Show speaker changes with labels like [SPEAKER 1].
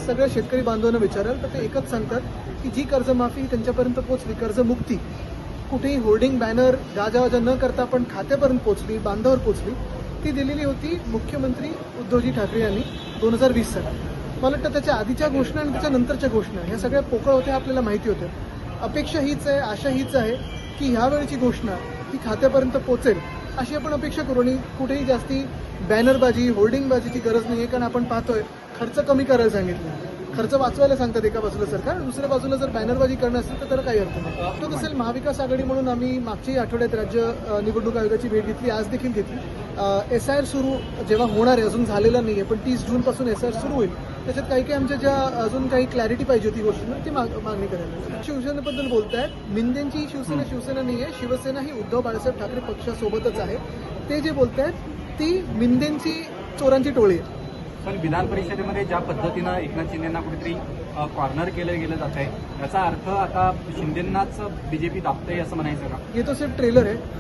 [SPEAKER 1] सगळ्या शेतकरी बांधवांना विचाराल तर ते एकच सांगतात की जी कर्जमाफी त्यांच्यापर्यंत पोहोचली, कर्जमुक्ती कुठेही होर्डिंग बॅनर गाजावाजा न करता आपण खात्यापर्यंत पोहोचली, बांधावर पोहोचली, ती दिलेली होती मुख्यमंत्री उद्धवजी ठाकरे यांनी 2020 साली. मला वाटतं त्याच्या आधीच्या घोषणा आणि त्याच्या नंतरच्या घोषणा ह्या सगळ्या पोकळ होत्या, आपल्याला माहिती होत्या. अपेक्षा हीच आहे, आशा हीच आहे की ह्यावेळची घोषणा ही खात्यापर्यंत पोहोचेल अशी आपण अपेक्षा करू. आणि कुठेही जास्ती बॅनरबाजी होर्डिंगबाजीची गरज नाही आहे, कारण आपण पाहतोय खर्च कमी करायला सांगितलं, खर्च वाचवायला सांगतात एका बाजूला सरकार, दुसऱ्या बाजूला जर बॅनरबाजी करणं असेल तर त्याला काही अर्थ नाही. तो असेल महाविकास आघाडी म्हणून आम्ही मागच्याही आठवड्यात राज्य निवडणूक आयोगाची भेट घेतली, आज देखील घेतली. SIR सुरू जेव्हा होणार आहे, अजून झालेला नाही आहे, पण 30 जूनपासून SIR सुरू होईल. त्याच्यात काही आमच्या ज्या अजून काही क्लॅरिटी पाहिजे होती गोष्टींना ती मागणी करायला. शिवसेनेबद्दल बोलतायत, मिंदेंची शिवसेना शिवसेना नाही आहे, शिवसेना ही उद्धव बाळासाहेब ठाकरे पक्षासोबतच आहे. ते जे बोलतायत ती मिंदेंची चोरांची टोळी आहे.
[SPEAKER 2] पण विधान परिषदेमध्ये ज्या पद्धतीनं एकनाथ शिंदेना कुठेतरी कॉर्नर केलं गेलं जात आहे, याचा अर्थ आता शिंदेनाच बीजेपी दाबतंय असं म्हणायचं का?
[SPEAKER 1] हे तो सिर्फ ट्रेलर आहे.